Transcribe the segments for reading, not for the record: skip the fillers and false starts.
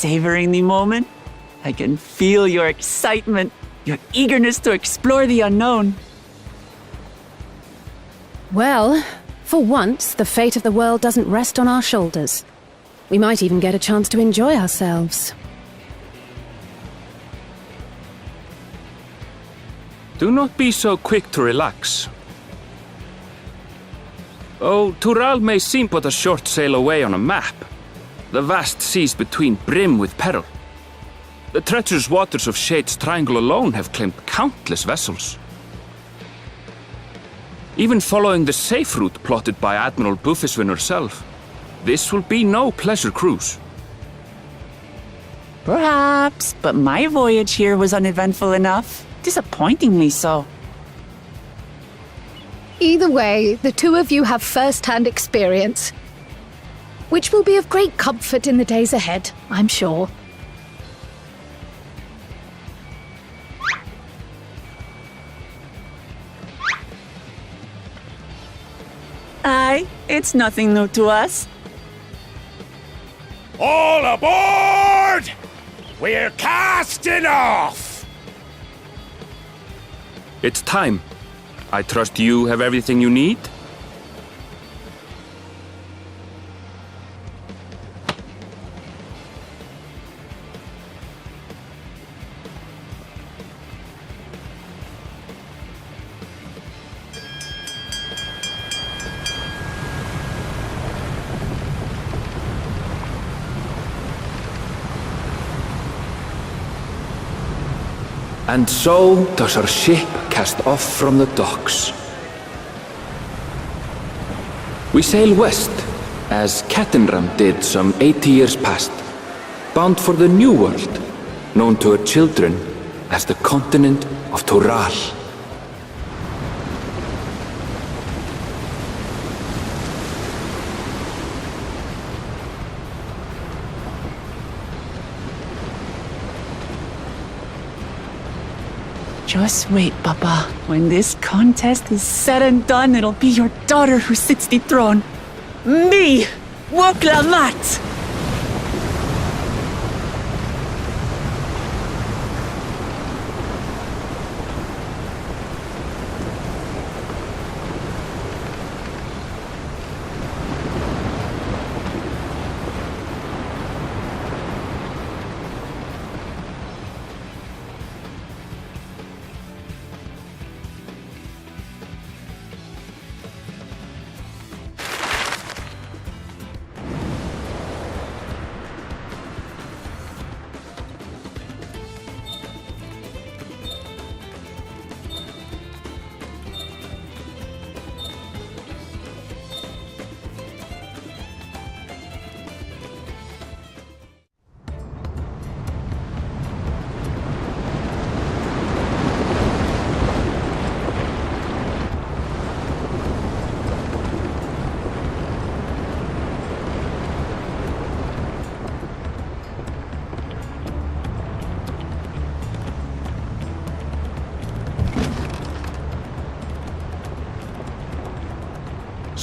savoring the moment? I can feel your excitement, your eagerness to explore the unknown. Well, for once, the fate of the world doesn't rest on our shoulders. We might even get a chance to enjoy ourselves. Do not be so quick to relax. Oh, Tural may seem but a short sail away on a map. The vast seas between brim with peril. The treacherous waters of Shade's Triangle alone have claimed countless vessels. Even following the safe route plotted by Admiral Bufiswin herself, this will be no pleasure cruise. Perhaps, but my voyage here was uneventful enough. Disappointingly so. Either way, the two of you have first-hand experience, which will be of great comfort in the days ahead, I'm sure. Aye, it's nothing new to us. All aboard! We're casting off! It's time. I trust you have everything you need? And so does our ship cast off from the docks. We sail west, as Kettenram did some 80 years past, bound for the New World, known to her children as the continent of Tural. Just wait, Papa. When this contest is said and done, it'll be your daughter who sits the throne. Me! Woklamat!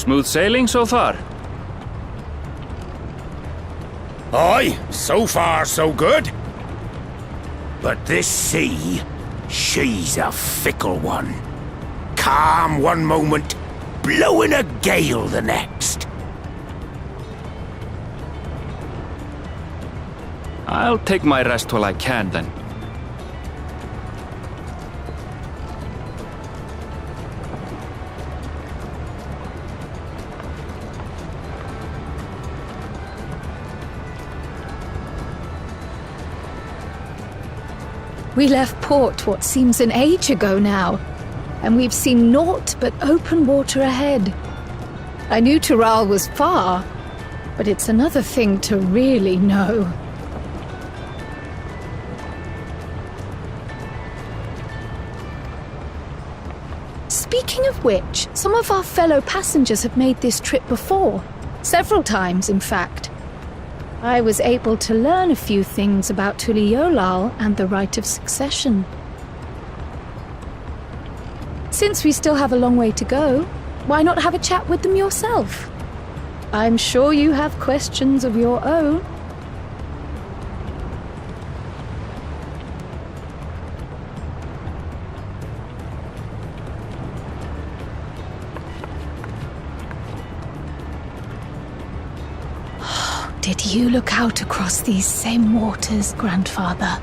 Smooth sailing so far? Aye, so far so good. But this sea, she's a fickle one. Calm one moment, blowing a gale the next. I'll take my rest while I can then. We left port what seems an age ago now, and we've seen naught but open water ahead. I knew Tural was far, but it's another thing to really know. Speaking of which, some of our fellow passengers have made this trip before. Several times, in fact. I was able to learn a few things about Tuliyollal and the right of succession. Since we still have a long way to go, why not have a chat with them yourself? I'm sure you have questions of your own. Did you look out across these same waters, grandfather?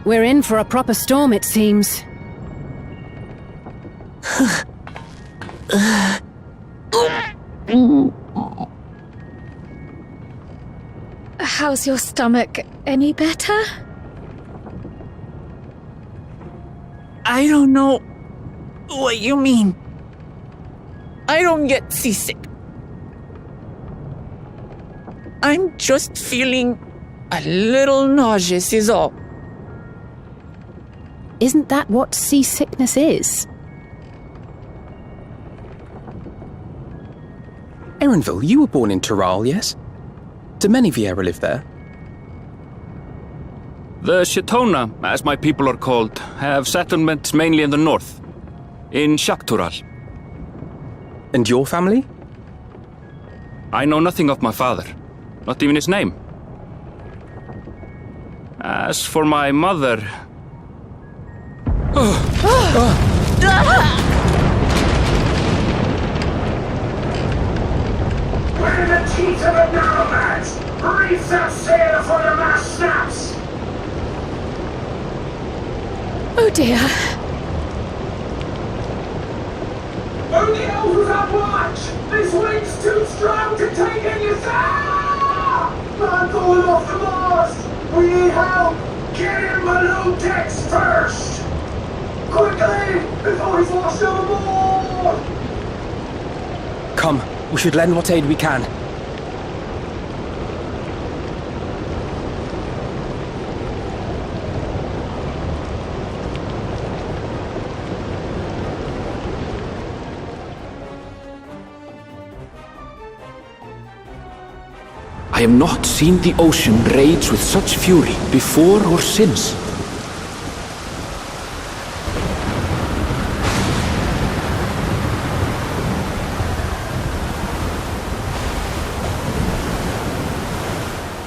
We're in for a proper storm, it seems. How's your stomach? Any better? I don't know what you mean. I don't get seasick. I'm just feeling a little nauseous is all. Isn't that what seasickness is? Erenville, you were born in Tural, yes? Do many Vieira live there? The Shitona, as my people are called, have settlements mainly in the north, in Shaktural. And your family? I know nothing of my father, not even his name. As for my mother... We're in a Keep to the narrow, lads! Reef that sail before the mast snaps! Oh dear. Only Elves have watch! This wind's too strong to take in your sail! Man pulling off the mast! We need help! Get him below decks first! Quickly! Before he's washed overboard! Come, we should lend what aid we can. I have not seen the ocean rage with such fury before or since.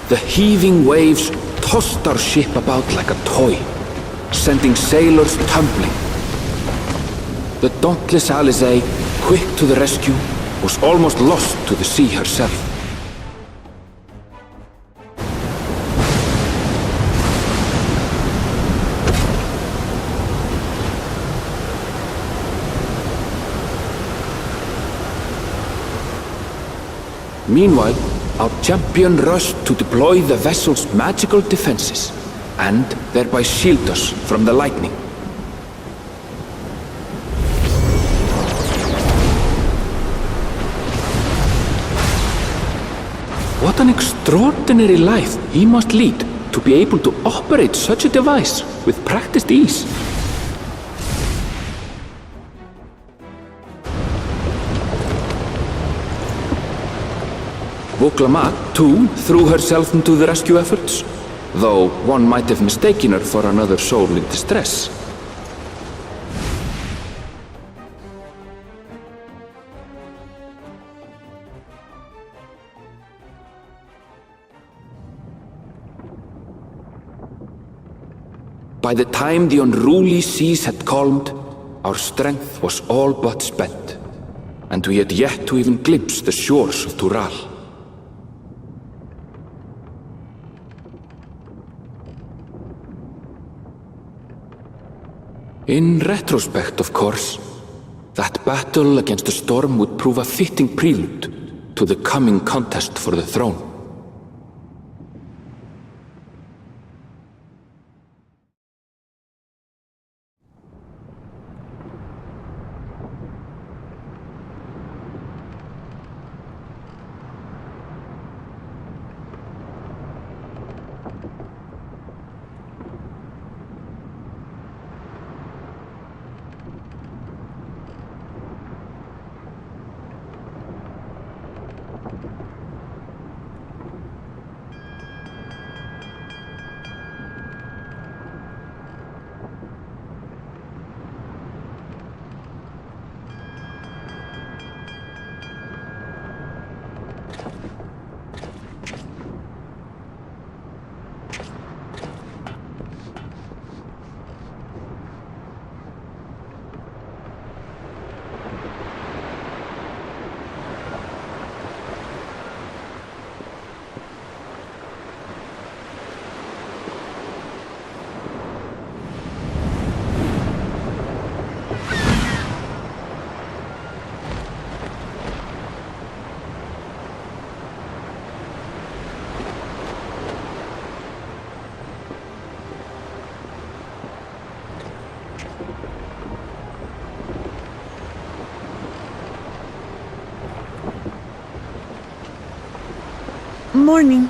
The heaving waves tossed our ship about like a toy, sending sailors tumbling. The dauntless Alizé, quick to the rescue, was almost lost to the sea herself. Meanwhile, our champion rushed to deploy the vessel's magical defenses, and thereby shield us from the lightning. What an extraordinary life he must lead to be able to operate such a device with practiced ease. Vokla-Mat, too, threw herself into the rescue efforts, though one might have mistaken her for another soul in distress. By the time the unruly seas had calmed, our strength was all but spent, and we had yet to even glimpse the shores of Tural. In retrospect, of course, that battle against the storm would prove a fitting prelude to the coming contest for the throne. Morning.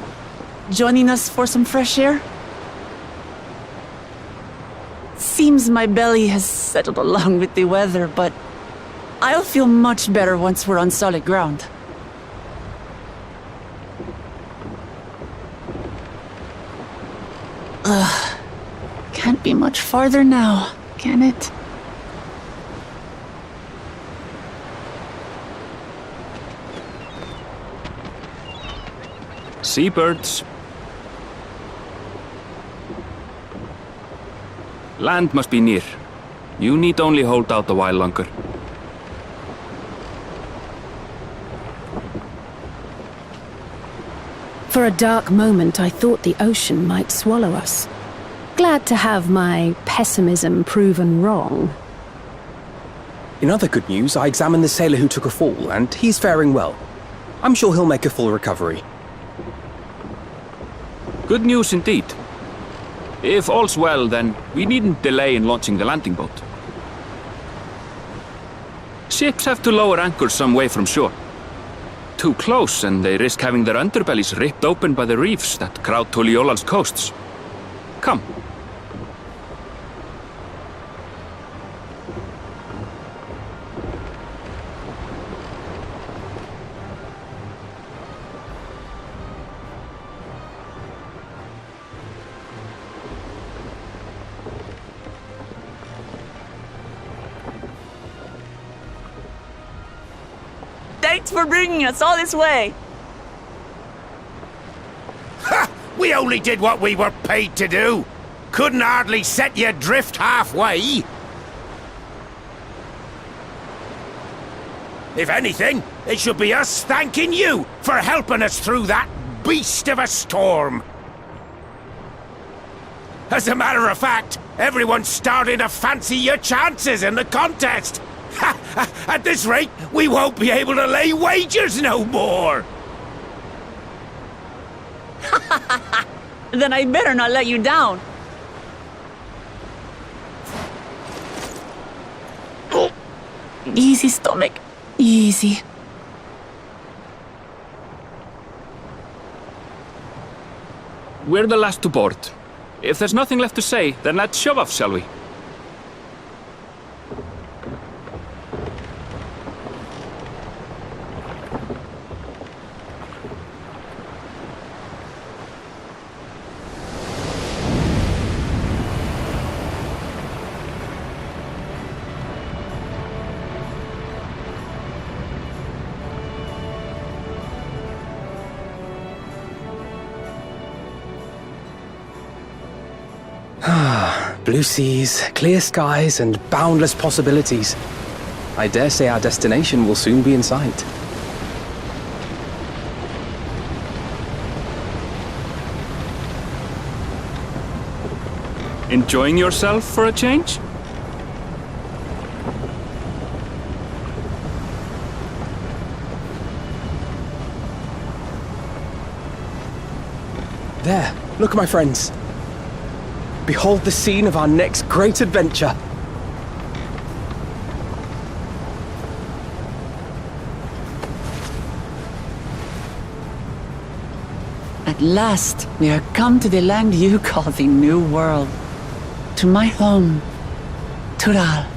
Joining us for some fresh air? Seems my belly has settled along with the weather, but I'll feel much better once we're on solid ground. Can't be much farther now, can it? Seabirds. Land must be near. You need only hold out a while longer. For a dark moment, I thought the ocean might swallow us. Glad to have my pessimism proven wrong. In other good news, I examined the sailor who took a fall, and he's faring well. I'm sure he'll make a full recovery. Good news indeed. If all's well, then we needn't delay in launching the landing boat. Ships have to lower anchors some way from shore. Too close, and they risk having their underbellies ripped open by the reefs that crowd Tuliola's coasts. Come. Thanks for bringing us all this way. Ha! We only did what we were paid to do. Couldn't hardly set you adrift halfway. If anything, it should be us thanking you for helping us through that beast of a storm. As a matter of fact, everyone's starting to fancy your chances in the contest. At this rate, we won't be able to lay wagers no more. Then I better not let you down. Easy, stomach. Easy. We're the last to board. If there's nothing left to say, then let's shove off, shall we? Blue seas, clear skies, and boundless possibilities. I dare say our destination will soon be in sight. Enjoying yourself for a change? There, look, my friends. Behold the scene of our next great adventure. At last, we are come to the land you call the New World. To my home, Tural.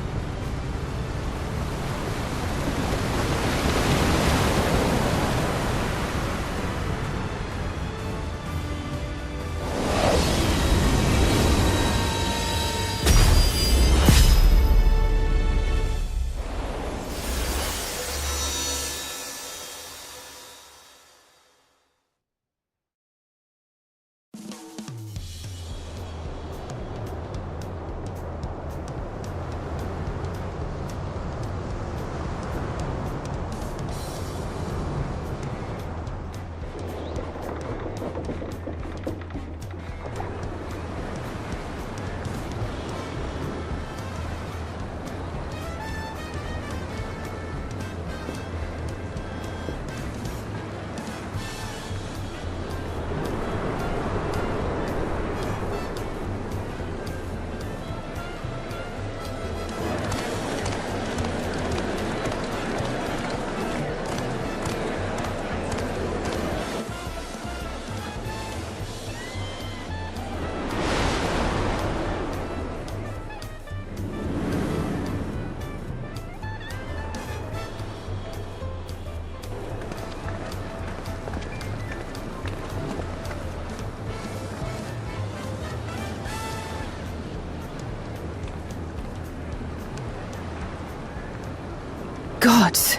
Gods,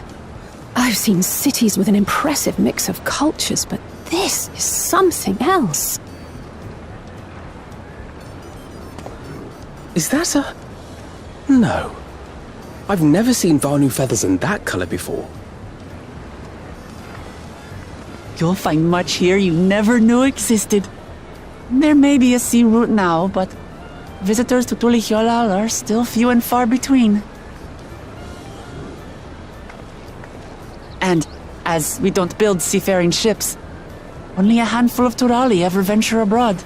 I've seen cities with an impressive mix of cultures, but this is something else. Is that a... No. I've never seen Vanu feathers in that color before. You'll find much here you never knew existed. There may be a sea route now, but visitors to Tulihyolal are still few and far between. And as we don't build seafaring ships, only a handful of Turali ever venture abroad.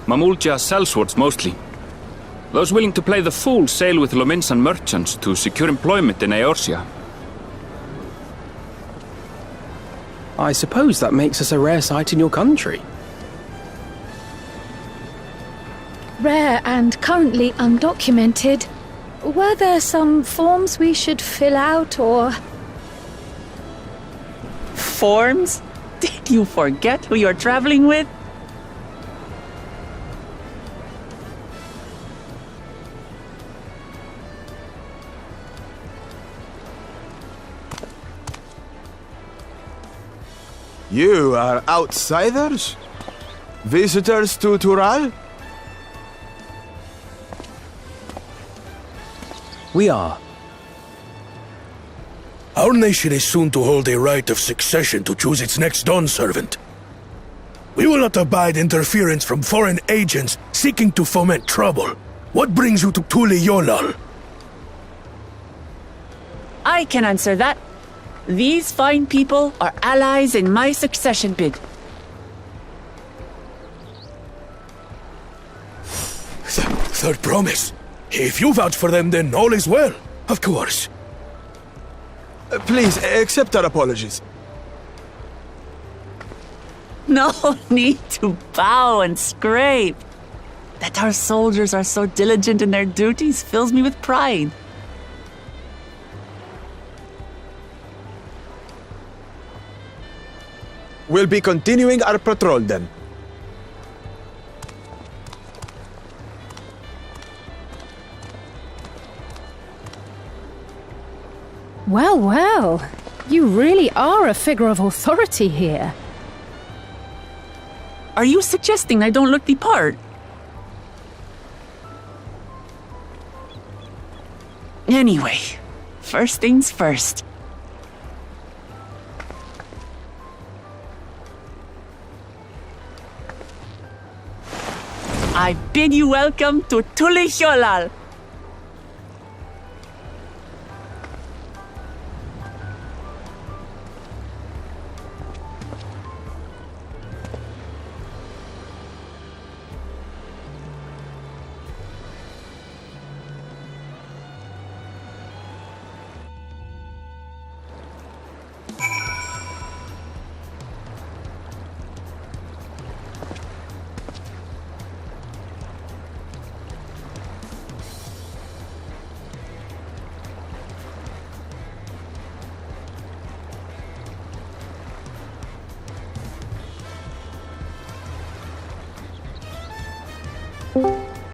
Mamulja sellswords mostly. Those willing to play the fool sail with Lominsan merchants to secure employment in Eorzea. I suppose that makes us a rare sight in your country. Rare and currently undocumented. Were there some forms we should fill out, or...? Forms? Did you forget who you're traveling with? You are outsiders? Visitors to Tural? We are. Our nation is soon to hold a right of succession to choose its next dawn servant. We will not abide interference from foreign agents seeking to foment trouble. What brings you to Tulihyolal? I can answer that. These fine people are allies in my succession bid. Third promise. If you vouch for them, then all is well. Of course. Please, accept our apologies. No need to bow and scrape. That our soldiers are so diligent in their duties fills me with pride. We'll be continuing our patrol then. Well, well. You really are a figure of authority here. Are you suggesting I don't look the part? Anyway, first things first. I bid you welcome to Tulihyolal.